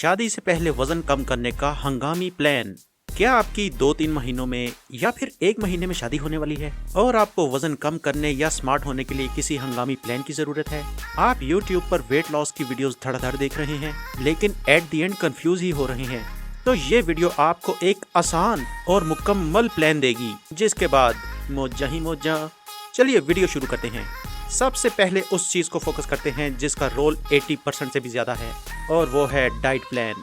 शादी से पहले वजन कम करने का हंगामी प्लान। क्या आपकी 2-3 महीनों में या फिर 1 महीने में शादी होने वाली है और आपको वजन कम करने या स्मार्ट होने के लिए किसी हंगामी प्लान की जरूरत है? आप YouTube पर वेट लॉस की वीडियोस धड़ाधड़ देख रहे हैं लेकिन एट द एंड कंफ्यूज ही हो रहे हैं। तो ये वीडियो आपको एक आसान और मुकम्मल प्लान देगी जिसके बाद मौजा ही मौजा। चलिए वीडियो शुरू करते हैं। सबसे पहले उस चीज को फोकस करते हैं जिसका रोल 80% से भी ज्यादा है और वो है डाइट प्लान।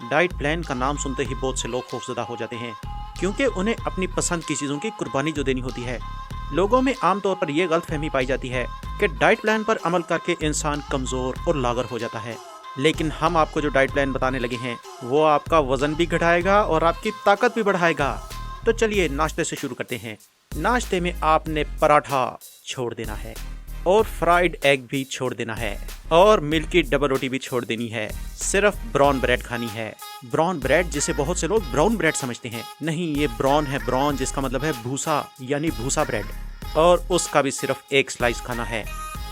डाइट प्लान का नाम सुनते ही बहुत से लोग खौफजदा हो जाते हैं क्योंकि उन्हें अपनी पसंद की चीज़ों की कुर्बानी जो देनी होती है। लोगों में आमतौर पर यह गलतफहमी पाई जाती है कि डाइट प्लान पर अमल करके इंसान कमज़ोर और लागर हो जाता है, लेकिन हम आपको जो डाइट प्लान बताने लगे हैं वो आपका वजन भी घटाएगा और आपकी ताकत भी बढ़ाएगा। तो चलिए नाश्ते से शुरू करते हैं। नाश्ते में आपने पराठा छोड़ देना है और फ्राइड एग भी छोड़ देना है और मिल्क की डबल रोटी भी छोड़ देनी है। सिर्फ ब्राउन ब्रेड खानी है। ब्राउन ब्रेड जिसे बहुत से लोग ब्राउन ब्रेड समझते हैं, नहीं, ये ब्राउन है। ब्राउन जिसका मतलब है भूसा, यानी भूसा ब्रेड, और उसका भी सिर्फ एक स्लाइस खाना है।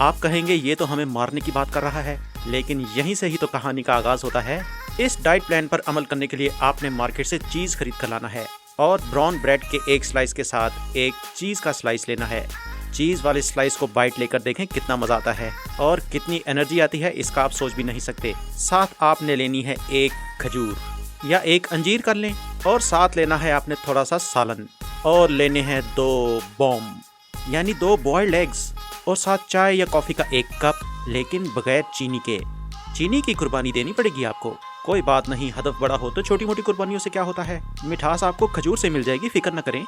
आप कहेंगे ये तो हमें मारने की बात कर रहा है, लेकिन यहीं से ही तो कहानी का आगाज होता है। इस डाइट प्लान पर अमल करने के लिए आपने मार्केट से चीज खरीद कर लाना है और ब्राउन ब्रेड के एक स्लाइस के साथ एक चीज का स्लाइस लेना है। चीज वाले स्लाइस को बाइट लेकर देखें कितना मजा आता है और कितनी एनर्जी आती है, इसका आप सोच भी नहीं सकते। साथ आपने लेनी है एक खजूर या एक अंजीर कर लें और साथ लेना है आपने थोड़ा सा सालन और लेने हैं 2 बॉम्ब यानी 2 बॉइल्ड एग्स और साथ चाय या कॉफी का 1 कप, लेकिन बगैर चीनी के। चीनी की कुर्बानी देनी पड़ेगी आपको। कोई बात नहीं, हदफ बड़ा हो तो छोटी मोटी कुर्बानियों से क्या होता है। मिठास आपको खजूर से मिल जाएगी, फिक्र न करें।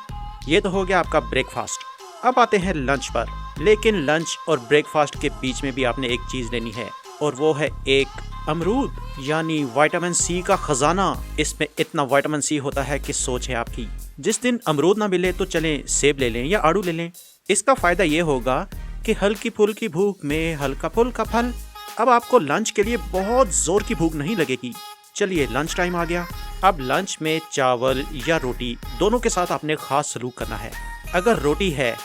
ये तो हो गया आपका ब्रेकफास्ट। अब आते हैं लंच पर, लेकिन लंच और ब्रेकफास्ट के बीच में भी आपने एक चीज लेनी है और वो है एक अमरूद, यानी विटामिन सी का खजाना। इसमें इतना विटामिन सी होता है कि सोच है आपकी। जिस दिन अमरूद ना मिले तो चलें सेब ले लें या आड़ू ले लें। इसका फायदा ये होगा कि हल्की फुल्की भूख में हल्का फुल्का फल। अब आपको लंच के लिए बहुत जोर की भूख नहीं लगेगी। चलिए लंच टाइम आ गया। अब लंच में चावल या रोटी दोनों के साथ आपने खास सलूक करना है। अगर रोटी है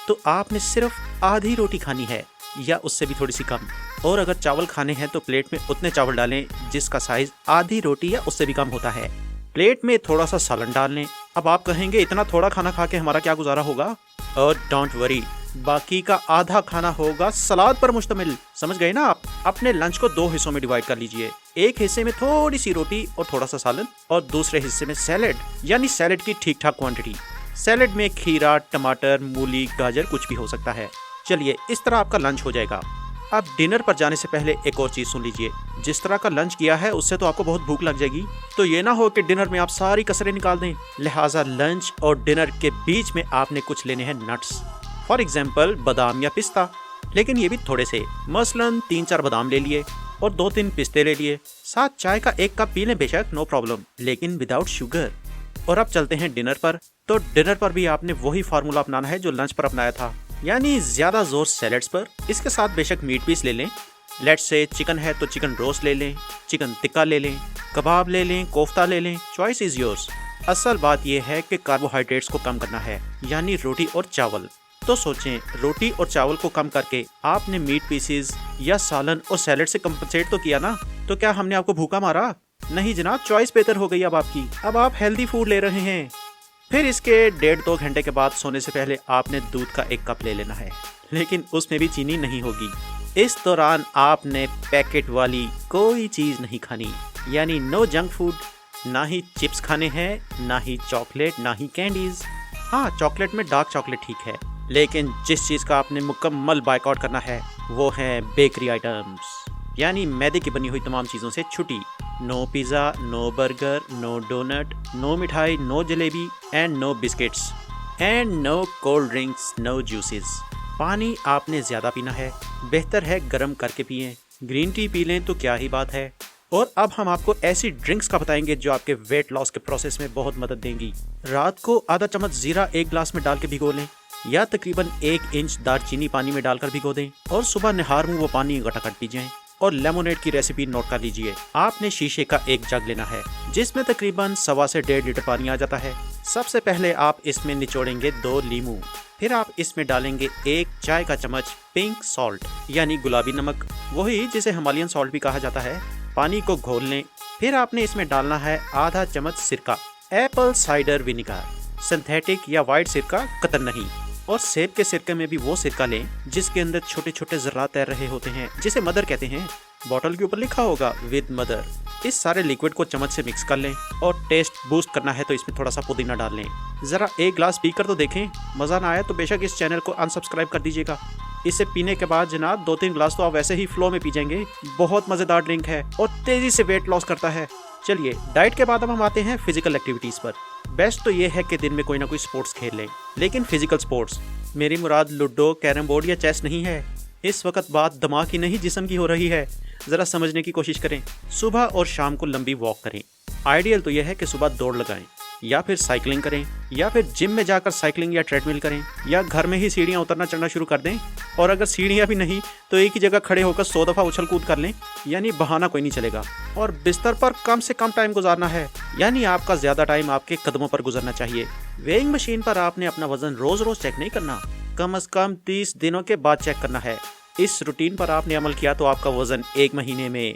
तो आपने सिर्फ आधी रोटी खानी है या उससे भी थोड़ी सी कम, और अगर चावल खाने हैं तो प्लेट में उतने चावल डालें जिसका साइज आधी रोटी या उससे भी कम होता है। प्लेट में थोड़ा सा सालन डाल लें। अब आप कहेंगे इतना थोड़ा खाना खा के हमारा क्या गुजारा होगा, और डोंट वरी, बाकी का आधा खाना होगा सलाद पर मुश्तमिल। समझ गए ना आप? अपने लंच को 2 हिस्सों में डिवाइड कर लीजिए। एक हिस्से में थोड़ी सी रोटी और थोड़ा सा सालन और दूसरे हिस्से में सैलेड, यानी सैलेड की ठीक ठाक क्वांटिटी। सैलेड में खीरा, टमाटर, मूली, गाजर कुछ भी हो सकता है। चलिए इस तरह आपका लंच हो जाएगा। अब डिनर पर जाने से पहले एक और चीज सुन लीजिए। जिस तरह का लंच किया है उससे तो आपको बहुत भूख लग जाएगी, तो ये ना हो कि डिनर में आप सारी कसरें निकाल दें। लिहाजा लंच और डिनर के बीच में आपने कुछ लेने हैं नट्स, फॉर एग्जाम्पल बादाम या पिस्ता, लेकिन ये भी थोड़े से। मसलन 3-4 बादाम ले लिए और 2-3 पिस्ते ले लिए। साथ चाय का 1 कप पी लें बेशक, नो प्रॉब्लम, लेकिन विदाउट शुगर। और अब चलते हैं डिनर पर। तो डिनर पर भी आपने वही फार्मूला अपनाना है जो लंच पर अपनाया था, यानी ज्यादा जोर सैलेड्स पर। इसके साथ बेशक मीट पीस ले लें। लेट्स से चिकन है तो चिकन रोस्ट ले लें, चिकन टिक्का ले लें, कबाब ले लें, कोफ्ता ले लें, चॉइस इज योर्स। असल बात यह है कि कार्बोहाइड्रेट्स को कम करना है, यानी रोटी और चावल। तो सोचें, रोटी और चावल को कम करके आपने मीट पीसेस या सालन और सैलेड से कंपनसेट तो किया ना। तो क्या हमने आपको भूखा मारा? नहीं जनाब, चॉइस बेहतर हो गई अब आपकी। अब आप हेल्दी फूड ले रहे हैं। फिर इसके 1.5-2 घंटे के बाद सोने से पहले आपने दूध का 1 कप ले लेना है, लेकिन उसमें भी चीनी नहीं होगी। इस दौरान आपने पैकेट वाली कोई चीज नहीं खानी, यानी नो जंक फूड। ना ही चिप्स खाने हैं, ना ही चॉकलेट, ना ही कैंडीज। हाँ, चॉकलेट में डार्क चॉकलेट ठीक है, लेकिन जिस चीज का आपने मुकम्मल बायकॉट करना है वो है बेकरी आइटम्स, यानी मैदे की बनी हुई तमाम चीजों से छुट्टी। No pizza, no burger, no donut, no मिठाई, no jalebi and no biscuits and no cold drinks, no juices. पानी आपने ज़्यादा पीना है, बेहतर है गर्म करके पिएं। ग्रीन टी पी लें तो क्या ही बात है। और अब हम आपको ऐसी ड्रिंक्स का बताएंगे जो आपके वेट लॉस के प्रोसेस में बहुत मदद देंगी। रात को आधा चम्मच जीरा 1 गिलास में डाल के भिगो लें या तकरीबन 1 इंच दालचीनी पानी में डालकर भिगो दें और सुबह निहार मुंह वो पानी गटागट पी जाएं। और लेमोनेड की रेसिपी नोट कर लीजिए। आपने शीशे का एक जग लेना है जिसमें तकरीबन 1.25 से 1.5 लीटर पानी आ जाता है। सबसे पहले आप इसमें निचोड़ेंगे 2 लीमू, फिर आप इसमें डालेंगे 1 चाय का चम्मच पिंक सॉल्ट यानी गुलाबी नमक, वही जिसे हिमालयन सॉल्ट भी कहा जाता है। पानी को घोल लें, फिर आपने इसमें डालना है आधा चम्मच सिरका, एप्पल साइडर विनेगर, सिंथेटिक या वाइट सिरका कतन नहीं। और सेब के सिरके में भी वो सिरका लें जिसके अंदर छोटे छोटे जर्रात तैर रहे होते हैं, जिसे मदर कहते हैं। बॉटल के ऊपर लिखा होगा विद मदर। इस सारे लिक्विड को चम्मच से मिक्स कर लें और टेस्ट बूस्ट करना है तो इसमें थोड़ा सा पुदीना डाल लें। जरा एक ग्लास पीकर तो देखें, मज़ा ना आया तो बेशक इस चैनल को अनसब्सक्राइब कर दीजिएगा। इसे पीने के बाद जनाब 2-3 ग्लास तो आप वैसे ही फ्लो में पी जाएंगे। बहुत मज़ेदार ड्रिंक है और तेज़ी से वेट लॉस करता है। चलिए डाइट के बाद अब हम आते हैं फिजिकल एक्टिविटीज़ पर। बेस्ट तो ये है कि दिन में कोई ना कोई स्पोर्ट्स खेल लें, लेकिन फिजिकल स्पोर्ट्स। मेरी मुराद लूडो, कैरम बोर्ड या चेस नहीं है। इस वक्त बात दिमाग की नहीं जिस्म की हो रही है। ज़रा समझने की कोशिश करें। सुबह और शाम को लंबी वॉक करें। आइडियल तो यह है कि सुबह दौड़ लगाएं या फिर साइकिलिंग करें या फिर जिम में जाकर साइकिलिंग या ट्रेडमिल करें या घर में ही सीढ़ियाँ उतरना चढ़ना शुरू कर दें। और अगर सीढ़ियाँ भी नहीं तो एक ही जगह खड़े होकर 100 दफ़ा उछल कूद कर लें, यानी बहाना कोई नहीं चलेगा। और बिस्तर पर कम से कम टाइम गुजारना है, यानी आपका ज़्यादा टाइम आपके कदमों पर गुजरना चाहिए। वेइंग मशीन पर आपने अपना वजन रोज़ रोज़ चेक नहीं करना, कम से कम 30 दिनों के बाद चेक करना है। इस रूटीन पर आपने अमल किया तो आपका वजन 1 महीने में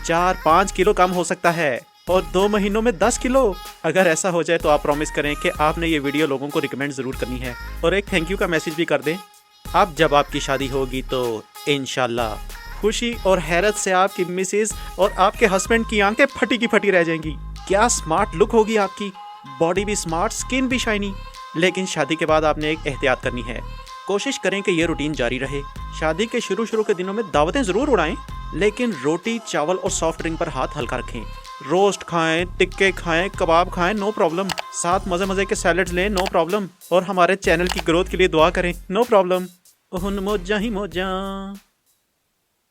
4-5 किलो कम हो सकता है और 2 महीनों में 10 किलो। अगर ऐसा हो जाए तो आप प्रॉमिस करें कि आपने ये वीडियो लोगों को रिकमेंड ज़रूर करनी है और एक थैंक यू का मैसेज भी कर दें। अब जब आपकी शादी होगी तो इंशाल्लाह खुशी और हैरत से आपकी मिसेज और आपके हस्बैंड की आंखें फटी की फटी रह जाएंगी। क्या स्मार्ट लुक होगी आपकी, बॉडी भी स्मार्ट, स्किन भी शाइनी। लेकिन शादी के बाद आपने एक एहतियात करनी है। कोशिश करें कि ये रूटीन जारी रहे। शादी के शुरू के दिनों में दावतें ज़रूर उड़ाएं, लेकिन रोटी, चावल और सॉफ्ट ड्रिंक पर हाथ हल्का रखें। रोस्ट खाएं, टिक्के खाएं, कबाब खाएं, नो प्रॉब्लम। साथ मज़े के सैलड्स लें, नो प्रॉब्लम। और हमारे चैनल की ग्रोथ के लिए दुआ करें, नो प्रॉब्लम। उन मौजा ही मौजा।